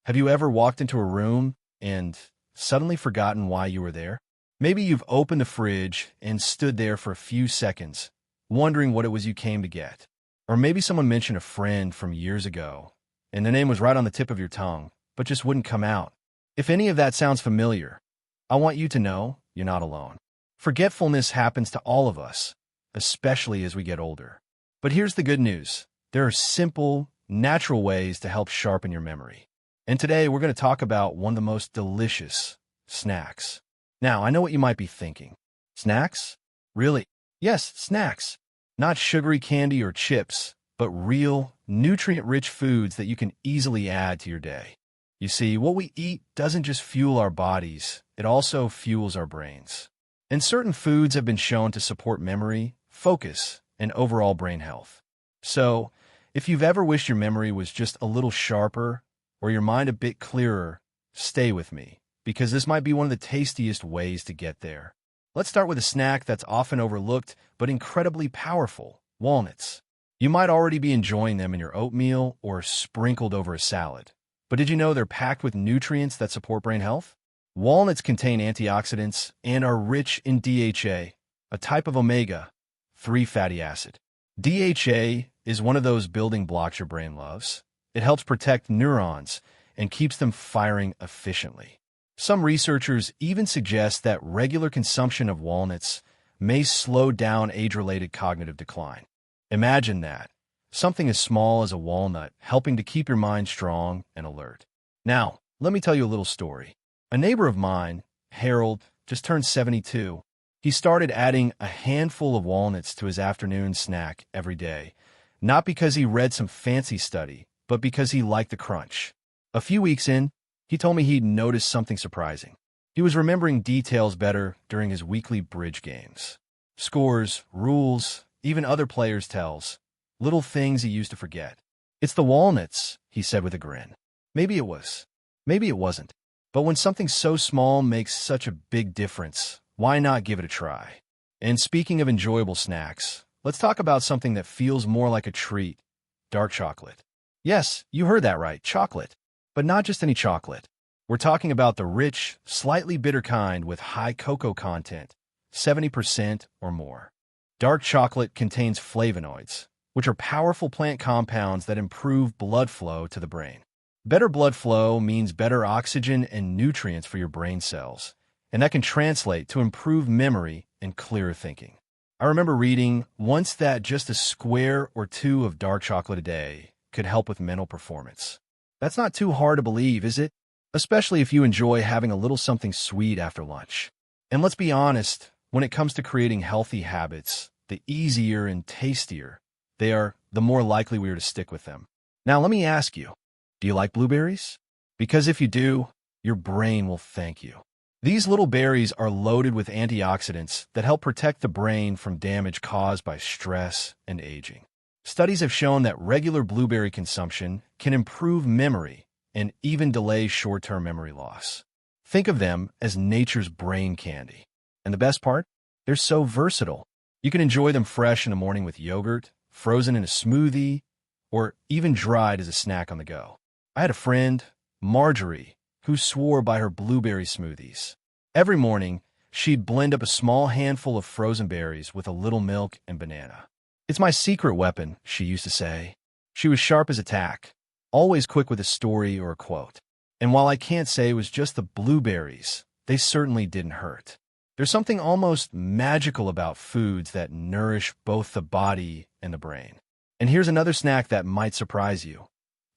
Have you ever walked into a room and suddenly forgotten why you were there? Maybe you've opened the fridge and stood there for a few seconds, wondering what it was you came to get. Or maybe someone mentioned a friend from years ago, and their name was right on the tip of your tongue, but just wouldn't come out. If any of that sounds familiar, I want you to know you're not alone. Forgetfulness happens to all of us, especially as we get older. But here's the good news. There are simple, natural ways to help sharpen your memory. And today we're going to talk about one of the most delicious snacks. Now, I know what you might be thinking. Snacks? Really? Yes, snacks. Not sugary candy or chips, but real, nutrient-rich foods that you can easily add to your day. You see, what we eat doesn't just fuel our bodies, it also fuels our brains. And certain foods have been shown to support memory, focus, and overall brain health. So, if you've ever wished your memory was just a little sharper or your mind a bit clearer, stay with me, because this might be one of the tastiest ways to get there. Let's start with a snack that's often overlooked but incredibly powerful: walnuts. You might already be enjoying them in your oatmeal or sprinkled over a salad. But did you know they're packed with nutrients that support brain health? Walnuts contain antioxidants and are rich in DHA, a type of omega-3 fatty acid. DHA is one of those building blocks your brain loves. It helps protect neurons and keeps them firing efficiently. Some researchers even suggest that regular consumption of walnuts may slow down age-related cognitive decline. Imagine that. Something as small as a walnut helping to keep your mind strong and alert. Now, let me tell you a little story. A neighbor of mine, Harold, just turned 72. He started adding a handful of walnuts to his afternoon snack every day, not because he read some fancy study, but because he liked the crunch. A few weeks in, he told me he'd noticed something surprising. He was remembering details better during his weekly bridge games. Scores, rules, even other players' tells. Little things he used to forget. "It's the walnuts," he said with a grin. Maybe it was. Maybe it wasn't. But when something so small makes such a big difference, why not give it a try? And speaking of enjoyable snacks, let's talk about something that feels more like a treat: dark chocolate. Yes, you heard that right, chocolate. But not just any chocolate. We're talking about the rich, slightly bitter kind with high cocoa content, 70% or more. Dark chocolate contains flavonoids, which are powerful plant compounds that improve blood flow to the brain. Better blood flow means better oxygen and nutrients for your brain cells, and that can translate to improved memory and clearer thinking. I remember reading once that just a square or two of dark chocolate a day could help with mental performance. That's not too hard to believe, is it? Especially if you enjoy having a little something sweet after lunch. And let's be honest, when it comes to creating healthy habits, the easier and tastier they are, the more likely we are to stick with them. Now, let me ask you, do you like blueberries? Because if you do, your brain will thank you. These little berries are loaded with antioxidants that help protect the brain from damage caused by stress and aging. Studies have shown that regular blueberry consumption can improve memory and even delay short-term memory loss. Think of them as nature's brain candy. And the best part? They're so versatile. You can enjoy them fresh in the morning with yogurt, frozen in a smoothie, or even dried as a snack on the go. I had a friend, Marjorie, who swore by her blueberry smoothies. Every morning, she'd blend up a small handful of frozen berries with a little milk and banana. "It's my secret weapon," she used to say. She was sharp as a tack, always quick with a story or a quote. And while I can't say it was just the blueberries, they certainly didn't hurt. There's something almost magical about foods that nourish both the body and the brain. And here's another snack that might surprise you: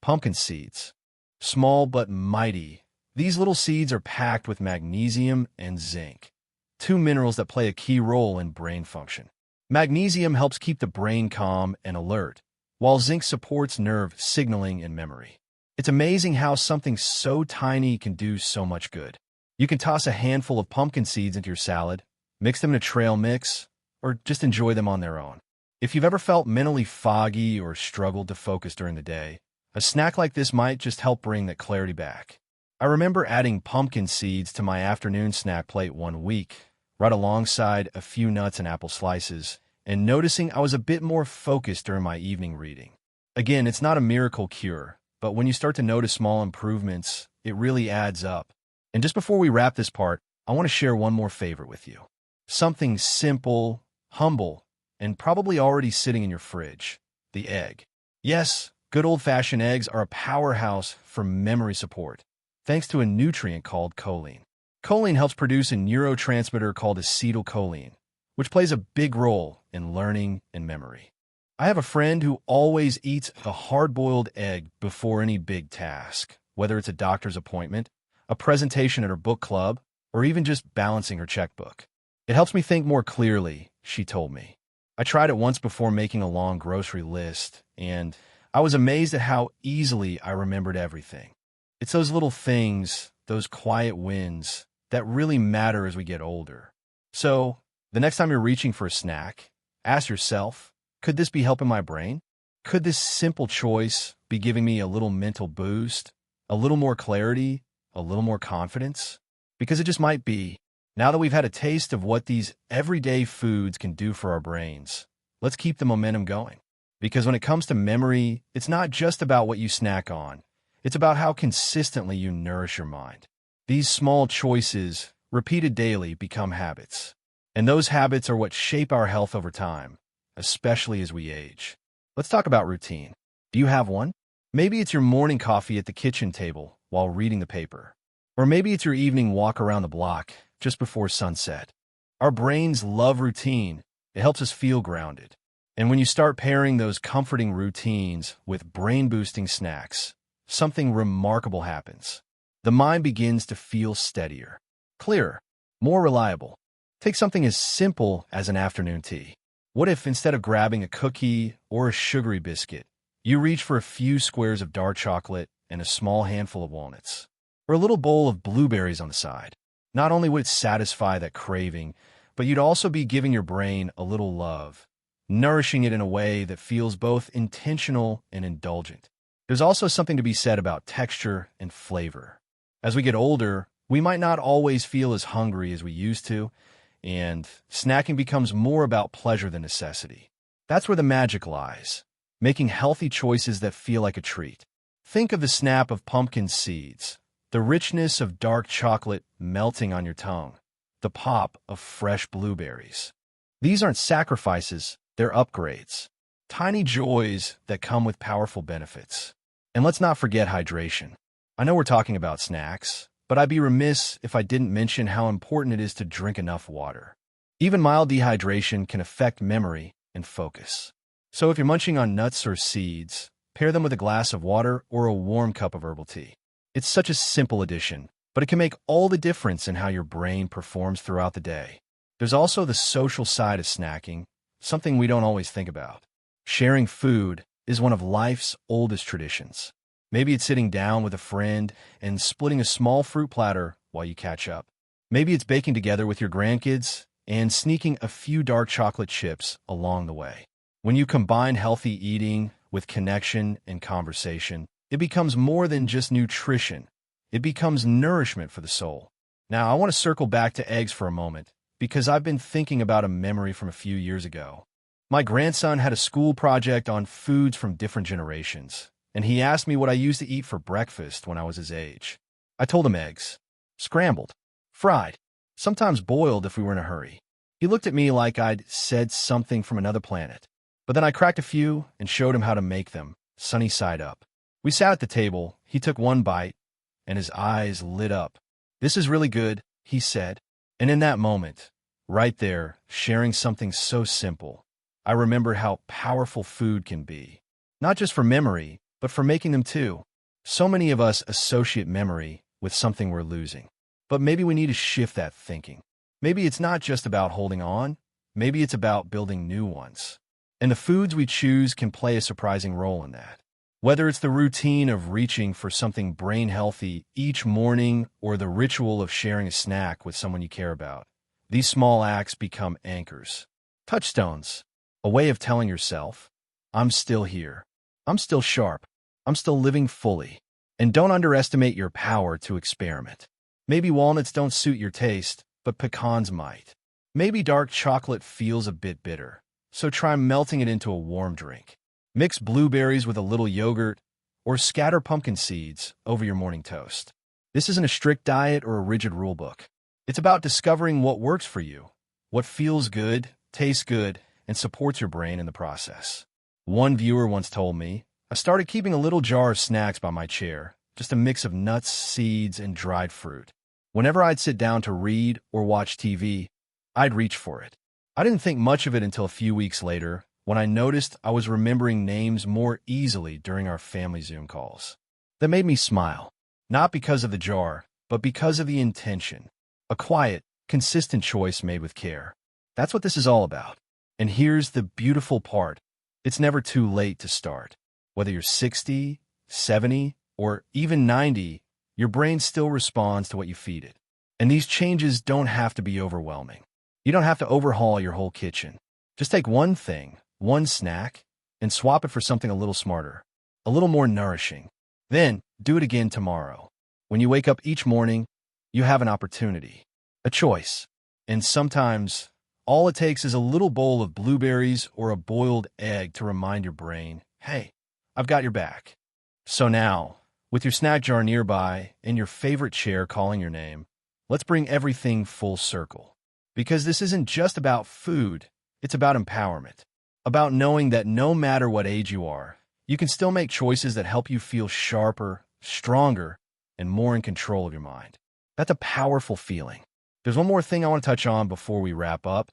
pumpkin seeds. Small but mighty, these little seeds are packed with magnesium and zinc, two minerals that play a key role in brain function. Magnesium helps keep the brain calm and alert, while zinc supports nerve signaling and memory. It's amazing how something so tiny can do so much good. You can toss a handful of pumpkin seeds into your salad, mix them in a trail mix, or just enjoy them on their own. If you've ever felt mentally foggy or struggled to focus during the day, a snack like this might just help bring that clarity back. I remember adding pumpkin seeds to my afternoon snack plate one week, right alongside a few nuts and apple slices, and noticing I was a bit more focused during my evening reading. Again, it's not a miracle cure, but when you start to notice small improvements, it really adds up. And just before we wrap this part, I want to share one more favorite with you. Something simple, humble, and probably already sitting in your fridge: the egg. Yes, good old-fashioned eggs are a powerhouse for memory support, thanks to a nutrient called choline. Choline helps produce a neurotransmitter called acetylcholine, which plays a big role in learning and memory. I have a friend who always eats a hard-boiled egg before any big task, whether it's a doctor's appointment, a presentation at her book club, or even just balancing her checkbook. It helps me think more clearly, she told me. I tried it once before making a long grocery list, and I was amazed at how easily I remembered everything. It's those little things, those quiet wins, that really matter as we get older. So, the next time you're reaching for a snack, ask yourself, could this be helping my brain? Could this simple choice be giving me a little mental boost, a little more clarity, a little more confidence? Because it just might be. Now that we've had a taste of what these everyday foods can do for our brains, let's keep the momentum going. Because when it comes to memory, it's not just about what you snack on. It's about how consistently you nourish your mind. These small choices, repeated daily, become habits. And those habits are what shape our health over time, especially as we age. Let's talk about routine. Do you have one? Maybe it's your morning coffee at the kitchen table while reading the paper. Or maybe it's your evening walk around the block just before sunset. Our brains love routine. It helps us feel grounded. And when you start pairing those comforting routines with brain-boosting snacks, something remarkable happens. The mind begins to feel steadier, clearer, more reliable. Take something as simple as an afternoon tea. What if instead of grabbing a cookie or a sugary biscuit, you reach for a few squares of dark chocolate and a small handful of walnuts? Or a little bowl of blueberries on the side? Not only would it satisfy that craving, but you'd also be giving your brain a little love, nourishing it in a way that feels both intentional and indulgent. There's also something to be said about texture and flavor. As we get older, we might not always feel as hungry as we used to, and snacking becomes more about pleasure than necessity. That's where the magic lies, making healthy choices that feel like a treat. Think of the snap of pumpkin seeds, the richness of dark chocolate melting on your tongue, the pop of fresh blueberries. These aren't sacrifices, they're upgrades. Tiny joys that come with powerful benefits. And let's not forget hydration. I know we're talking about snacks, but I'd be remiss if I didn't mention how important it is to drink enough water. Even mild dehydration can affect memory and focus. So if you're munching on nuts or seeds, pair them with a glass of water or a warm cup of herbal tea. It's such a simple addition, but it can make all the difference in how your brain performs throughout the day. There's also the social side of snacking, something we don't always think about. Sharing food is one of life's oldest traditions. Maybe it's sitting down with a friend and splitting a small fruit platter while you catch up. Maybe it's baking together with your grandkids and sneaking a few dark chocolate chips along the way. When you combine healthy eating with connection and conversation, it becomes more than just nutrition. It becomes nourishment for the soul. Now, I want to circle back to eggs for a moment, because I've been thinking about a memory from a few years ago. My grandson had a school project on foods from different generations, and he asked me what I used to eat for breakfast when I was his age. I told him eggs. Scrambled, fried, sometimes boiled if we were in a hurry. He looked at me like I'd said something from another planet. But then I cracked a few and showed him how to make them, sunny side up. We sat at the table, he took one bite, and his eyes lit up. "This is really good," he said. And in that moment, right there, sharing something so simple, I remembered how powerful food can be. Not just for memory, but for making them too. So many of us associate memory with something we're losing. But maybe we need to shift that thinking. Maybe it's not just about holding on, maybe it's about building new ones. And the foods we choose can play a surprising role in that. Whether it's the routine of reaching for something brain-healthy each morning or the ritual of sharing a snack with someone you care about, these small acts become anchors, touchstones, a way of telling yourself, "I'm still here. I'm still sharp. I'm still living fully." And don't underestimate your power to experiment. Maybe walnuts don't suit your taste, but pecans might. Maybe dark chocolate feels a bit bitter, so try melting it into a warm drink. Mix blueberries with a little yogurt, or scatter pumpkin seeds over your morning toast. This isn't a strict diet or a rigid rule book. It's about discovering what works for you, what feels good, tastes good, and supports your brain in the process. One viewer once told me, I started keeping a little jar of snacks by my chair, just a mix of nuts, seeds, and dried fruit. Whenever I'd sit down to read or watch TV, I'd reach for it. I didn't think much of it until a few weeks later, when I noticed I was remembering names more easily during our family Zoom calls. That made me smile, not because of the jar, but because of the intention. A quiet, consistent choice made with care. That's what this is all about. And here's the beautiful part. It's never too late to start. Whether you're 60, 70, or even 90, your brain still responds to what you feed it. And these changes don't have to be overwhelming. You don't have to overhaul your whole kitchen. Just take one thing, one snack, and swap it for something a little smarter, a little more nourishing. Then, do it again tomorrow. When you wake up each morning, you have an opportunity, a choice. And sometimes, all it takes is a little bowl of blueberries or a boiled egg to remind your brain, hey, I've got your back. So now, with your snack jar nearby and your favorite chair calling your name, let's bring everything full circle. Because this isn't just about food, it's about empowerment. About knowing that no matter what age you are, you can still make choices that help you feel sharper, stronger, and more in control of your mind. That's a powerful feeling. There's one more thing I want to touch on before we wrap up,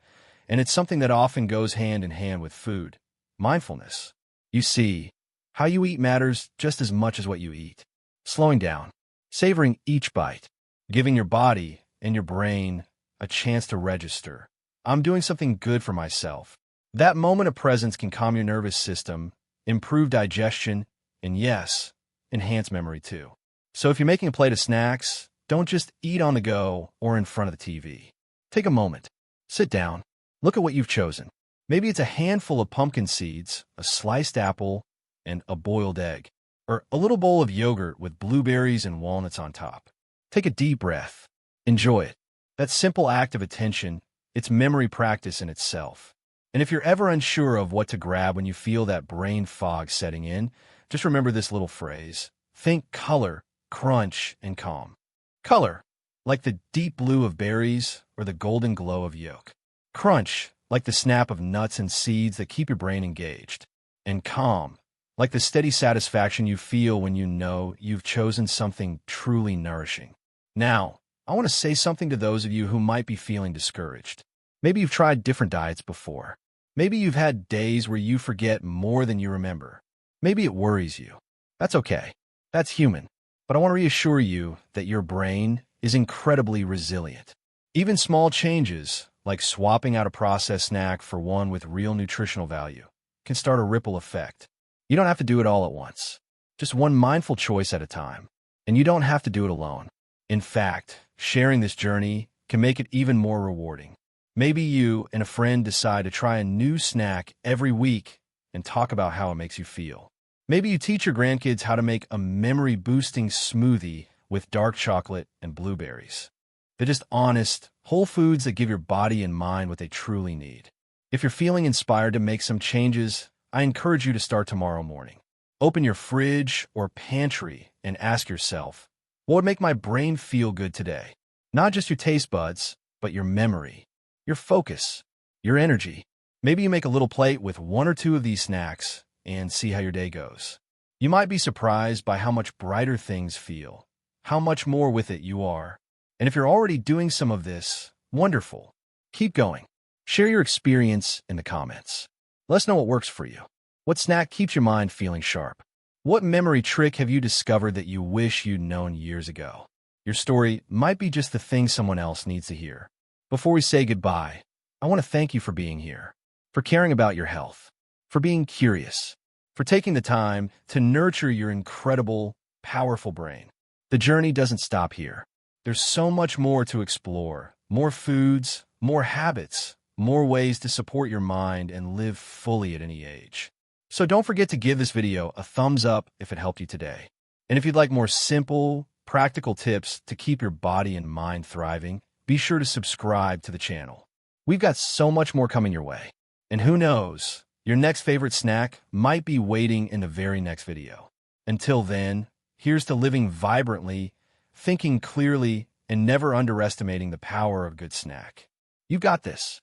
and it's something that often goes hand in hand with food: mindfulness. You see, how you eat matters just as much as what you eat. Slowing down, savoring each bite, giving your body and your brain a chance to register. I'm doing something good for myself. That moment of presence can calm your nervous system, improve digestion, and yes, enhance memory too. So if you're making a plate of snacks, don't just eat on the go or in front of the TV. Take a moment. Sit down. Look at what you've chosen. Maybe it's a handful of pumpkin seeds, a sliced apple, and a boiled egg, or a little bowl of yogurt with blueberries and walnuts on top. Take a deep breath. Enjoy it. That simple act of attention, it's memory practice in itself. And if you're ever unsure of what to grab when you feel that brain fog setting in, just remember this little phrase. Think color, crunch, and calm. Color, like the deep blue of berries or the golden glow of yolk. Crunch, like the snap of nuts and seeds that keep your brain engaged. And calm, like the steady satisfaction you feel when you know you've chosen something truly nourishing. Now, I want to say something to those of you who might be feeling discouraged. Maybe you've tried different diets before. Maybe you've had days where you forget more than you remember. Maybe it worries you. That's okay. That's human. But I want to reassure you that your brain is incredibly resilient. Even small changes, like swapping out a processed snack for one with real nutritional value, can start a ripple effect. You don't have to do it all at once. Just one mindful choice at a time. And you don't have to do it alone. In fact, sharing this journey can make it even more rewarding. Maybe you and a friend decide to try a new snack every week and talk about how it makes you feel. Maybe you teach your grandkids how to make a memory-boosting smoothie with dark chocolate and blueberries. They're just honest, whole foods that give your body and mind what they truly need. If you're feeling inspired to make some changes, I encourage you to start tomorrow morning. Open your fridge or pantry and ask yourself, what would make my brain feel good today? Not just your taste buds, but your memory, your focus, your energy. Maybe you make a little plate with one or two of these snacks and see how your day goes. You might be surprised by how much brighter things feel, how much more with it you are. And if you're already doing some of this, wonderful. Keep going. Share your experience in the comments. Let us know what works for you. What snack keeps your mind feeling sharp? What memory trick have you discovered that you wish you'd known years ago? Your story might be just the thing someone else needs to hear. Before we say goodbye, I want to thank you for being here, for caring about your health, for being curious, for taking the time to nurture your incredible, powerful brain. The journey doesn't stop here. There's so much more to explore, more foods, more habits, more ways to support your mind and live fully at any age. So don't forget to give this video a thumbs up if it helped you today. And if you'd like more simple, practical tips to keep your body and mind thriving, be sure to subscribe to the channel. We've got so much more coming your way. And who knows, your next favorite snack might be waiting in the very next video. Until then, here's to living vibrantly, thinking clearly, and never underestimating the power of a good snack. You got this.